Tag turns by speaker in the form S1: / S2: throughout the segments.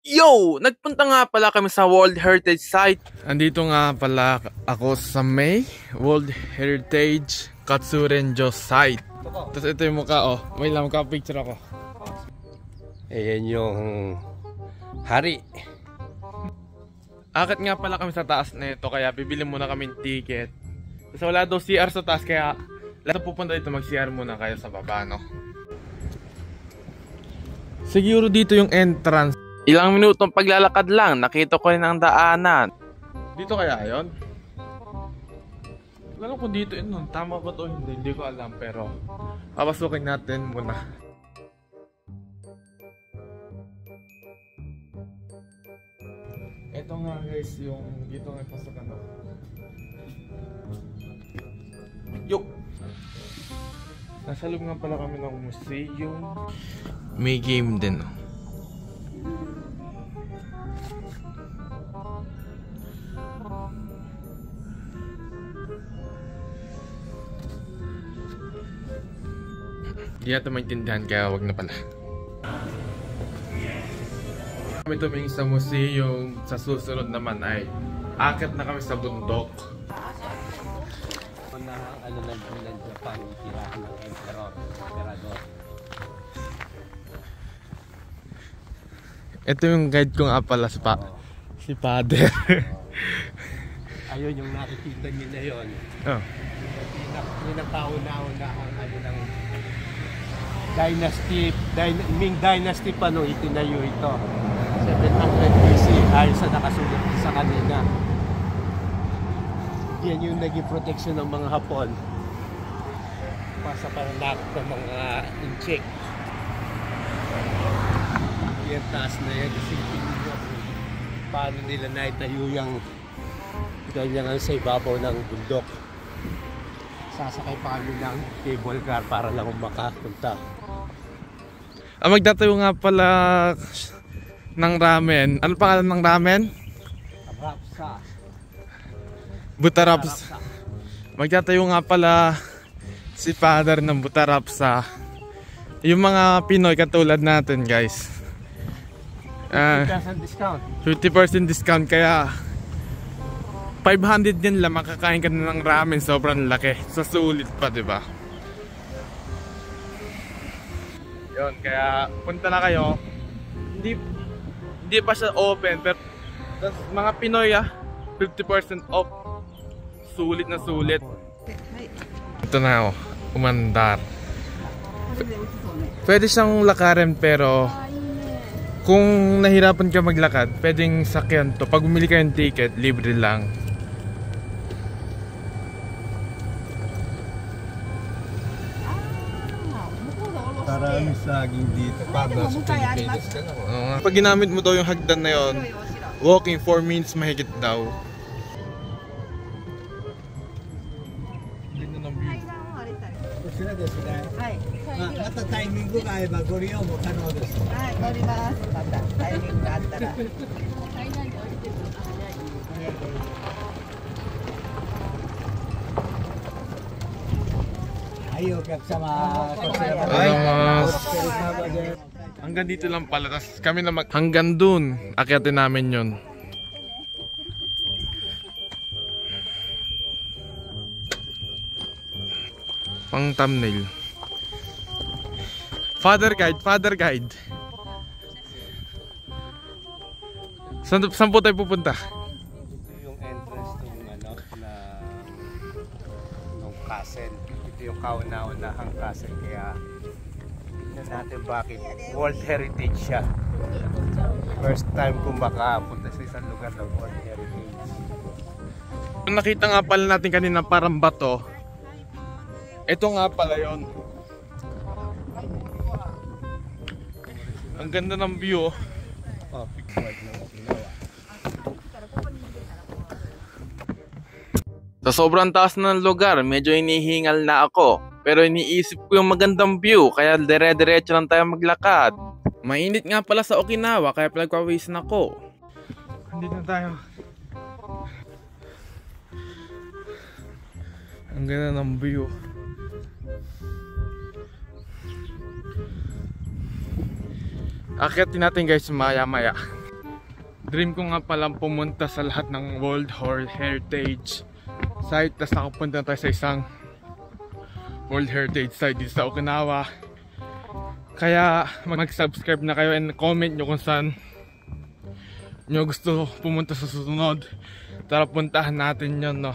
S1: Yo! Nagpunta nga pala kami sa World Heritage Site. Andito nga pala ako sa May World Heritage Katsurenjo Site. Tapos ito yung mukha, oh. May lang, magka-picture ako.
S2: Ayan yung hari.
S1: Akit nga pala kami sa taas na ito, kaya bibili muna kami ng ticket. Kasi wala daw CR sa taas, kaya lahat pupunta dito mag-CR muna kayo sa baba, no? Siguro dito yung entrance. Ilang minutong paglalakad lang, nakita ko rin ang daanan. Dito kaya yon? Alam ko dito yun, tama ba to? Hindi ko alam, pero papasukin natin muna. Ito nga guys, yung dito nga pasokan ako. Yo! Nasa loob nga pala kami ng museum. May game din, no? Hindi natin maintindihan, kaya wag na pala. Kami tumingin sa museum. Sa susunod naman ay akit na kami sa bundok.
S2: Ano ng Japan, tirahan ng emperador.
S1: Ito yung guide ko nga pala si Father.
S2: Ayun yung nakikita niyo na yun.
S1: Oh.
S2: Yun ang kauna-una ang ano ng dynasty, Ming Dynasty pa nung itinayo ito. 700 BC ayon sa nakasulat sa kanina. Yan yung naging protection ng mga Hapon sa pananakot ng mga Inchik. Yan taas na yan, isipin nyo paano nila naitayo yung ganyan sa ibabaw ng bundok. Sasakay pa kami ng cable car para lang makapunta.
S1: Magtatayo nga pala ng ramen. Ano pangalan ng ramen?
S2: Rapsa.
S1: Butarapsa. Magtatayo nga pala si Father ng Butarapsa. Yung mga Pinoy katulad natin, guys.
S2: 50% discount.
S1: 50% discount, kaya 500 din lang makakain ka na ng ramen, sobrang laki. Sa sulit pa, di ba? Yun, kaya punta na kayo. Hindi pa siya open, pero mga Pinoy 50% off. Sulit na sulit. Ito na ako, umandar. Pwede siyang lakarin, pero kung nahirapan ka maglakad, pwedeng sakyan to. Pag bumili ka ng ticket, libre lang.
S2: Maraming saging dito. Para sa Pilipinas ka na.
S1: Pag ginamit mo daw yung hagdan na yon, walking 4 minutes mahigit daw. Ganda ng view.
S3: こちらですね。はい。またタイミングが合えばご利用も可能です。はい、乗ります。またタイミングがあったら。はい、お客様。こちらまで。
S1: Hanggang dito lang pala, tapos kami na hanggang dun, akyatin namin yun. Pang thumbnail. Father guide, father guide. Saan po tayo pupunta?
S2: Ito yung entrance ng castle. Ito yung kauna-unahang castle, kaya tignan natin bakit World Heritage siya. First time kung makapunta sa isang lugar ng World Heritage.
S1: Nakita nga pala natin kanina parang bato. Ito nga pala yon. Ang ganda ng view. Sa sobrang taas ng lugar, medyo inihingal na ako. Pero iniisip ko yung magandang view, kaya dire-diretso lang tayo maglakad. Mainit nga pala sa Okinawa, kaya pinagpawisan ako. Andito na tayo. Ang ganda ng view. Akyatin natin guys maya maya. Dream ko nga palang pumunta sa lahat ng World Heritage Site. Tapos nakapunta tayo sa isang World Heritage Site dito sa Okinawa. Kaya mag-subscribe na kayo and comment nyo kung saan nyo gusto pumunta sa susunod. Tara puntahan natin yun, no.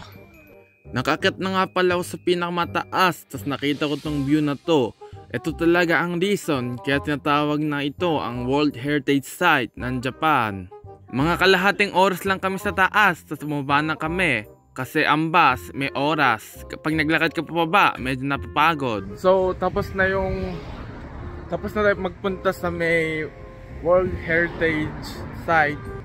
S1: Nakakit na nga pala ako sa pinakamataas. Tapos nakita ko tong view na to. Ito talaga ang reason kaya tinatawag na ito ang World Heritage Site ng Japan. Mga kalahating oras lang kami sa taas, tapos bumaba na kami. Kasi ang bus, may oras. Kapag naglakad ka pababa, medyo napapagod. So, tapos na tayo magpunta sa may World Heritage Site.